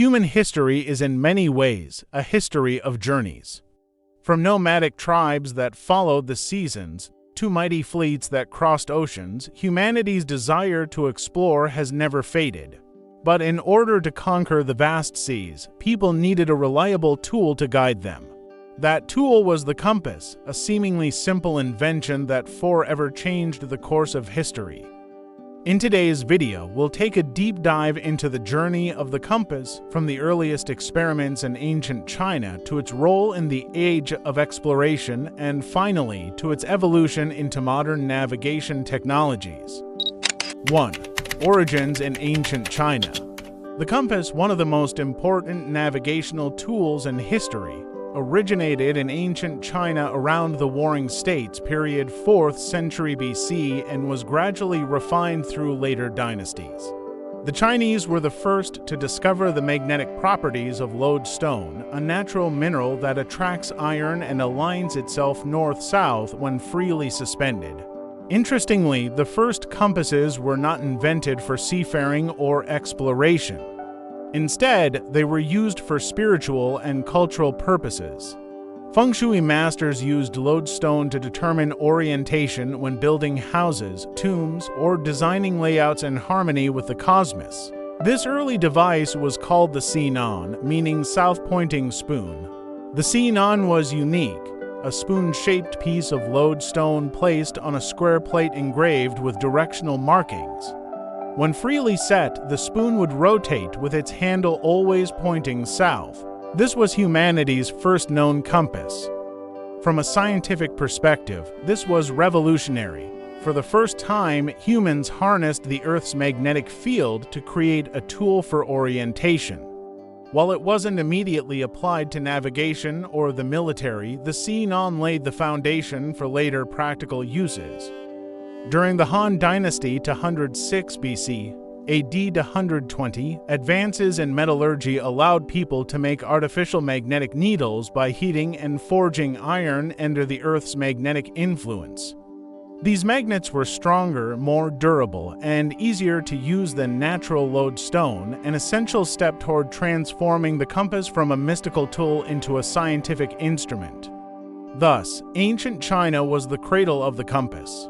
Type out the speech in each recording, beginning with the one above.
Human history is in many ways a history of journeys. From nomadic tribes that followed the seasons to mighty fleets that crossed oceans, humanity's desire to explore has never faded. But in order to conquer the vast seas, people needed a reliable tool to guide them. That tool was the compass, a seemingly simple invention that forever changed the course of history. In today's video, we'll take a deep dive into the journey of the compass, from the earliest experiments in ancient China to its role in the age of exploration, and finally to its evolution into modern navigation technologies. 1. Origins in ancient China. The compass, one of the most important navigational tools in history, originated in ancient China around the Warring States period 4th century BC and was gradually refined through later dynasties. The Chinese were the first to discover the magnetic properties of lodestone, a natural mineral that attracts iron and aligns itself north-south when freely suspended. Interestingly, the first compasses were not invented for seafaring or exploration. Instead, they were used for spiritual and cultural purposes. Feng Shui masters used lodestone to determine orientation when building houses, tombs, or designing layouts in harmony with the cosmos. This early device was called the Xinan, meaning south-pointing spoon. The Xinan was unique, a spoon-shaped piece of lodestone placed on a square plate engraved with directional markings. When freely set, the spoon would rotate with its handle always pointing south. This was humanity's first known compass. From a scientific perspective, this was revolutionary. For the first time, humans harnessed the Earth's magnetic field to create a tool for orientation. While it wasn't immediately applied to navigation or the military, the Xinan laid the foundation for later practical uses. During the Han Dynasty to 106 BC, AD to 120, advances in metallurgy allowed people to make artificial magnetic needles by heating and forging iron under the Earth's magnetic influence. These magnets were stronger, more durable, and easier to use than natural lodestone, an essential step toward transforming the compass from a mystical tool into a scientific instrument. Thus, ancient China was the cradle of the compass.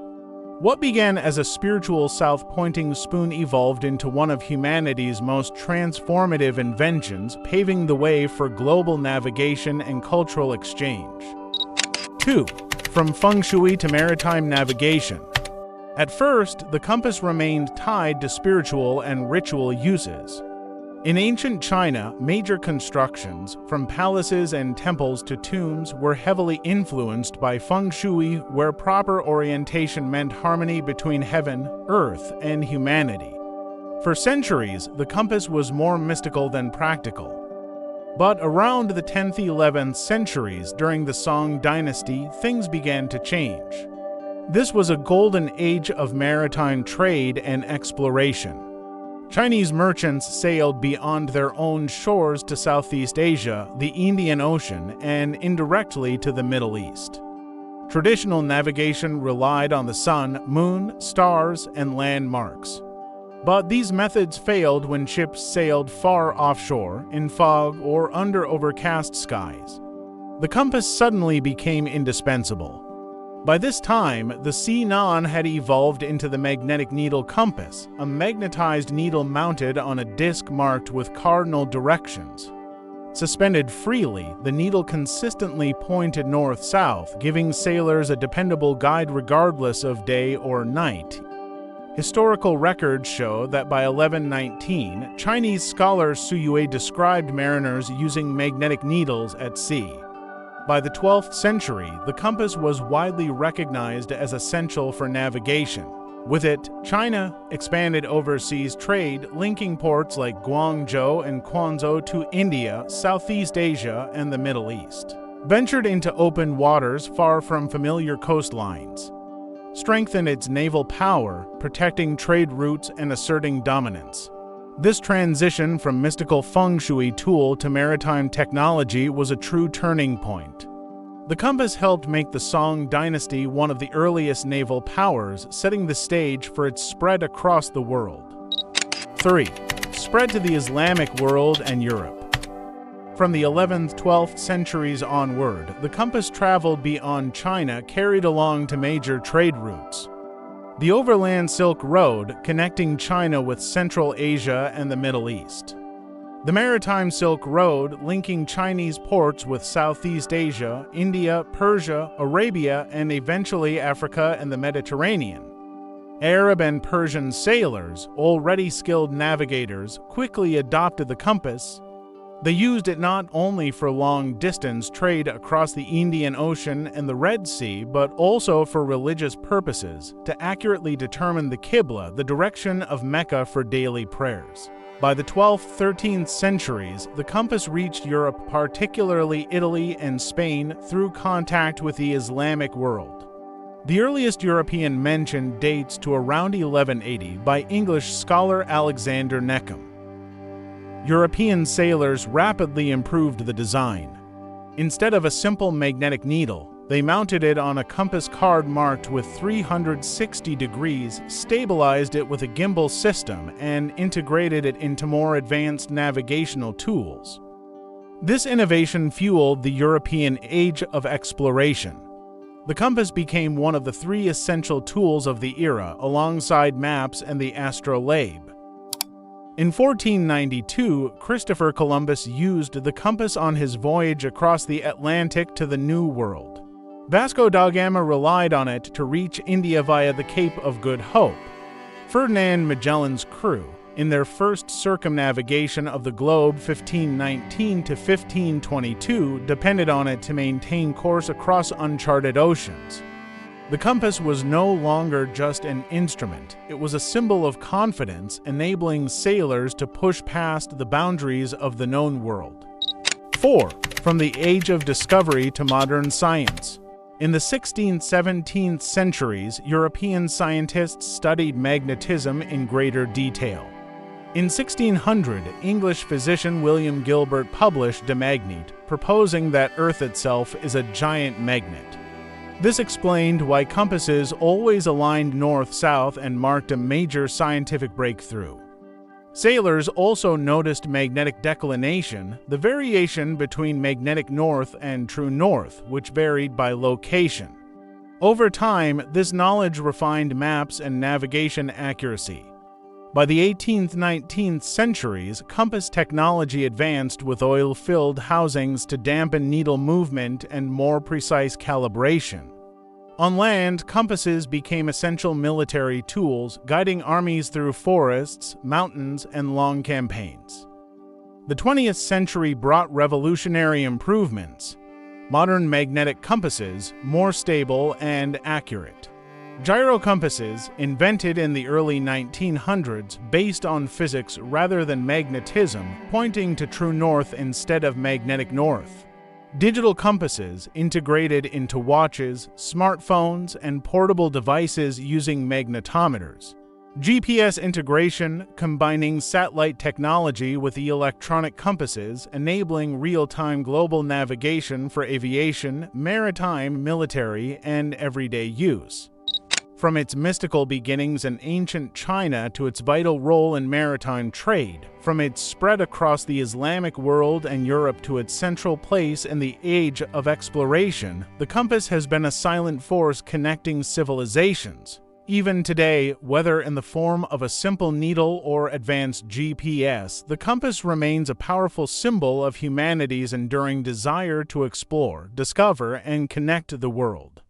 What began as a spiritual south-pointing spoon evolved into one of humanity's most transformative inventions, paving the way for global navigation and cultural exchange. 2. From Feng Shui to maritime navigation. At first, the compass remained tied to spiritual and ritual uses. In ancient China, major constructions, from palaces and temples to tombs, were heavily influenced by Feng Shui, where proper orientation meant harmony between heaven, earth, and humanity. For centuries, the compass was more mystical than practical. But around the 10th–11th centuries, during the Song dynasty, things began to change. This was a golden age of maritime trade and exploration. Chinese merchants sailed beyond their own shores to Southeast Asia, the Indian Ocean, and indirectly to the Middle East. Traditional navigation relied on the sun, moon, stars, and landmarks. But these methods failed when ships sailed far offshore, in fog, or under overcast skies. The compass suddenly became indispensable. By this time, the Xinan had evolved into the magnetic needle compass, a magnetized needle mounted on a disc marked with cardinal directions. Suspended freely, the needle consistently pointed north-south, giving sailors a dependable guide regardless of day or night. Historical records show that by 1119, Chinese scholar Su Yue described mariners using magnetic needles at sea. By the 12th century, the compass was widely recognized as essential for navigation. With it, China expanded overseas trade, linking ports like Guangzhou and Quanzhou to India, Southeast Asia, and the Middle East. Ventured into open waters far from familiar coastlines. Strengthened its naval power, protecting trade routes and asserting dominance. This transition from mystical Feng Shui tool to maritime technology was a true turning point. The compass helped make the Song dynasty one of the earliest naval powers, setting the stage for its spread across the world. 3. spread to the Islamic world and Europe. From the 11th–12th centuries onward, the compass traveled beyond China, carried along to major trade routes. The overland Silk Road, connecting China with Central Asia and the Middle East. The maritime Silk Road, linking Chinese ports with Southeast Asia, India, Persia, Arabia, and eventually Africa and the Mediterranean. Arab and Persian sailors, already skilled navigators, quickly adopted the compass. They used it not only for long-distance trade across the Indian Ocean and the Red Sea, but also for religious purposes, to accurately determine the Qibla, the direction of Mecca, for daily prayers. By the 12th–13th centuries, the compass reached Europe, particularly Italy and Spain, through contact with the Islamic world. The earliest European mention dates to around 1180 by English scholar Alexander Neckham. European sailors rapidly improved the design. Instead of a simple magnetic needle, they mounted it on a compass card marked with 360 degrees, stabilized it with a gimbal system, and integrated it into more advanced navigational tools. This innovation fueled the European age of exploration. The compass became one of the three essential tools of the era, alongside maps and the astrolabe. In 1492, Christopher Columbus used the compass on his voyage across the Atlantic to the New World. Vasco da Gama relied on it to reach India via the Cape of Good Hope. Ferdinand Magellan's crew, in their first circumnavigation of the globe 1519 to 1522, depended on it to maintain course across uncharted oceans. The compass was no longer just an instrument, it was a symbol of confidence, enabling sailors to push past the boundaries of the known world. 4. From the age of discovery to modern science. In the 16th–17th centuries, European scientists studied magnetism in greater detail. In 1600, English physician William Gilbert published De Magnete, proposing that Earth itself is a giant magnet. This explained why compasses always aligned north-south and marked a major scientific breakthrough. Sailors also noticed magnetic declination, the variation between magnetic north and true north, which varied by location. Over time, this knowledge refined maps and navigation accuracy. By the 18th–19th centuries, compass technology advanced with oil-filled housings to dampen needle movement and more precise calibration. On land, compasses became essential military tools, guiding armies through forests, mountains, and long campaigns. The 20th century brought revolutionary improvements. Modern magnetic compasses, more stable and accurate. Gyrocompasses, invented in the early 1900s, based on physics rather than magnetism, pointing to true north instead of magnetic north. Digital compasses, integrated into watches, smartphones, and portable devices using magnetometers. GPS integration, combining satellite technology with the electronic compasses, enabling real-time global navigation for aviation, maritime, military, and everyday use. From its mystical beginnings in ancient China to its vital role in maritime trade, from its spread across the Islamic world and Europe to its central place in the age of exploration, the compass has been a silent force connecting civilizations. Even today, whether in the form of a simple needle or advanced GPS, the compass remains a powerful symbol of humanity's enduring desire to explore, discover, and connect the world.